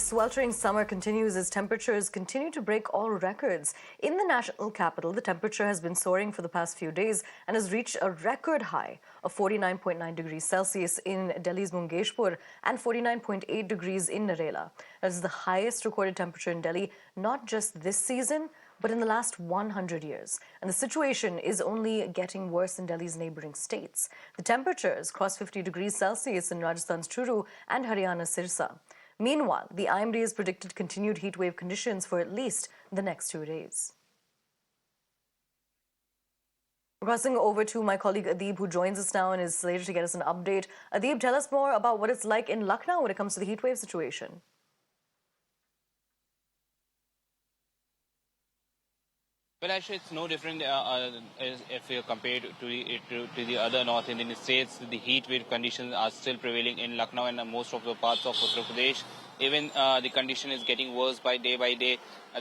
sweltering summer continues as temperatures continue to break all records. In the national capital, the temperature has been soaring for the past few days and has reached a record high of 49.9 degrees Celsius in Delhi's Mungeshpur and 49.8 degrees in Narela. That is the highest recorded temperature in Delhi, not just this season, but in the last 100 years. And the situation is only getting worse in Delhi's neighboring states. The temperatures crossed 50 degrees Celsius in Rajasthan's Churu and Haryana's Sirsa. Meanwhile, the IMD has predicted continued heatwave conditions for at least the next 2 days. Crossing over to my colleague Adeeb, who joins us now and is slated to get us an update. Adeeb, tell us more about what it's like in Lucknow when it comes to the heatwave situation. Well, actually, it's no different if you compare it to the other North Indian states. The heat wave conditions are still prevailing in Lucknow and most of the parts of Uttar Pradesh. Even the condition is getting worse by day.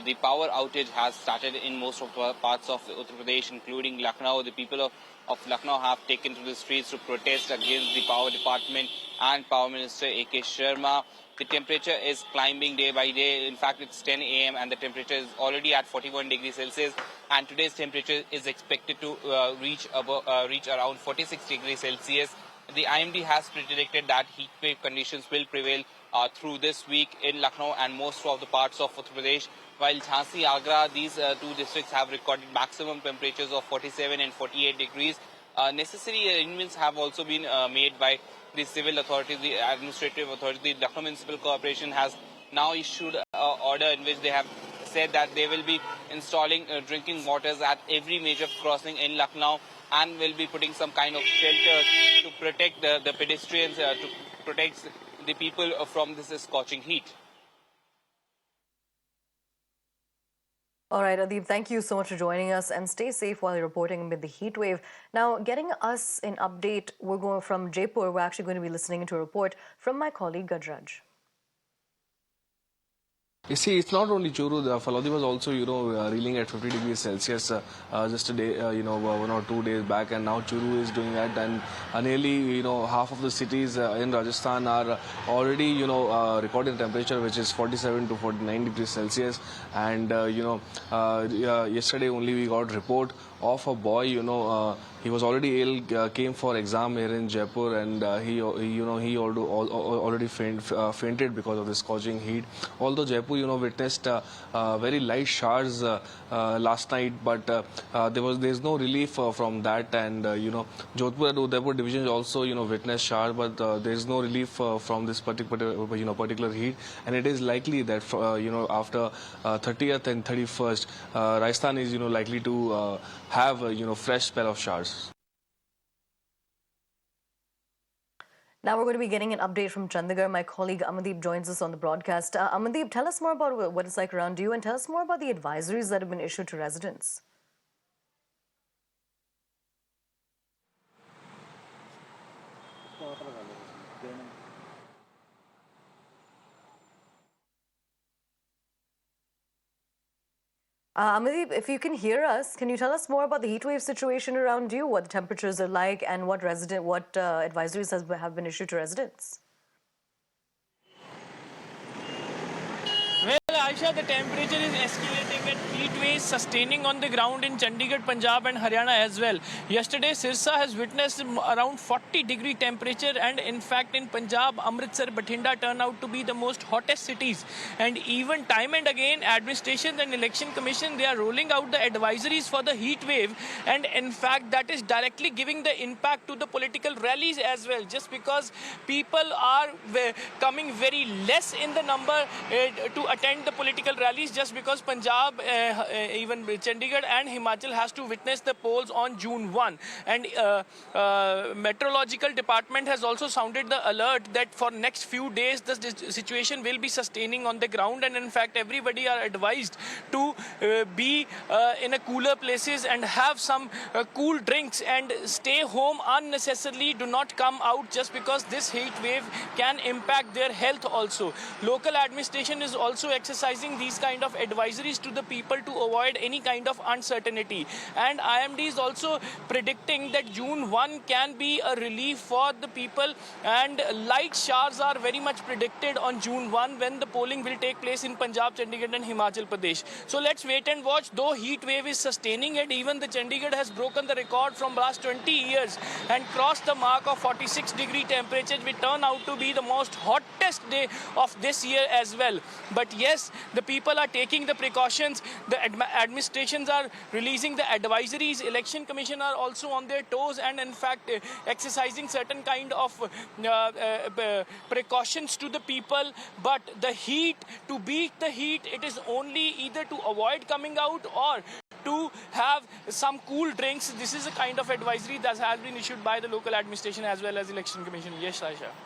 The power outage has started in most of the parts of Uttar Pradesh, including Lucknow. The people of Lucknow have taken to the streets to protest against the power department and Power Minister A.K. Sharma. The temperature is climbing day by day. In fact, it's 10 a.m. and the temperature is already at 41 degrees Celsius. And today's temperature is expected to reach around 46 degrees Celsius. The IMD has predicted that heat wave conditions will prevail through this week in Lucknow and most of the parts of Uttar Pradesh. While Jhansi, Agra, these two districts have recorded maximum temperatures of 47 and 48 degrees. Necessary arrangements have also been made by the civil authorities, the administrative authority. The Lucknow Municipal Corporation has now issued an order in which they have said that they will be installing drinking waters at every major crossing in Lucknow and will be putting some kind of shelters to protect the pedestrians, to protect the people from this scorching heat. All right, Adeeb, thank you so much for joining us and stay safe while you're reporting amid the heat wave. Now, getting us an update, we're going from Jaipur. We're actually going to be listening to a report from my colleague Gajraj. You see, it's not only Churu. The Falodi was also, reeling at 50 degrees Celsius just a day, 1 or 2 days back, and now Churu is doing that, and nearly, half of the cities in Rajasthan are already, recording temperature which is 47 to 49 degrees Celsius, and yesterday only we got report of a boy, he was already ill, came for exam here in Jaipur, and he already fainted because of the scorching heat. Although Jaipur, witnessed very light showers last night, but there's no relief from that, and Jodhpur and Udaipur divisions also, witnessed showers, but there's no relief from this particular heat, and it is likely that after 30th and 31st, Rajasthan is likely to have a fresh spell of showers. Now we're going to be getting an update from Chandigarh. My colleague Amandeep joins us on the broadcast. Amandeep, tell us more about what it's like around you and tell us more about the advisories that have been issued to residents. Amandeep, if you can hear us, can you tell us more about the heatwave situation around you, what the temperatures are like, and what advisories have been issued to residents? Well, Aisha, the temperature is escalating and heat waves sustaining on the ground in Chandigarh, Punjab and Haryana as well. Yesterday, Sirsa has witnessed around 40-degree temperature, and in fact in Punjab, Amritsar, Bathinda turn out to be the most hottest cities. And even time and again, administration and election commission, they are rolling out the advisories for the heat wave, and in fact that is directly giving the impact to the political rallies as well, just because people are coming very less in the number to attend the political rallies, just because Punjab, even Chandigarh and Himachal has to witness the polls on June 1. And Meteorological Department has also sounded the alert that for next few days the situation will be sustaining on the ground, and in fact everybody are advised to be in a cooler places and have some cool drinks and stay home unnecessarily. Do not come out just because this heat wave can impact their health also. Local administration is also exercising exercising these kind of advisories to the people to avoid any kind of uncertainty. And IMD is also predicting that June 1 can be a relief for the people, and light showers are very much predicted on June 1 when the polling will take place in Punjab, Chandigarh and Himachal Pradesh. So let's wait and watch. Though heat wave is sustaining, and even the Chandigarh has broken the record from last 20 years and crossed the mark of 46-degree temperatures, which turn out to be the most hottest day of this year as well. But yes, the people are taking the precautions. The administrations are releasing the advisories. Election Commission are also on their toes and in fact exercising certain kind of precautions to the people. But the heat, to beat the heat, it is only either to avoid coming out or to have some cool drinks. This is a kind of advisory that has been issued by the local administration as well as Election Commission. Yes, Aisha.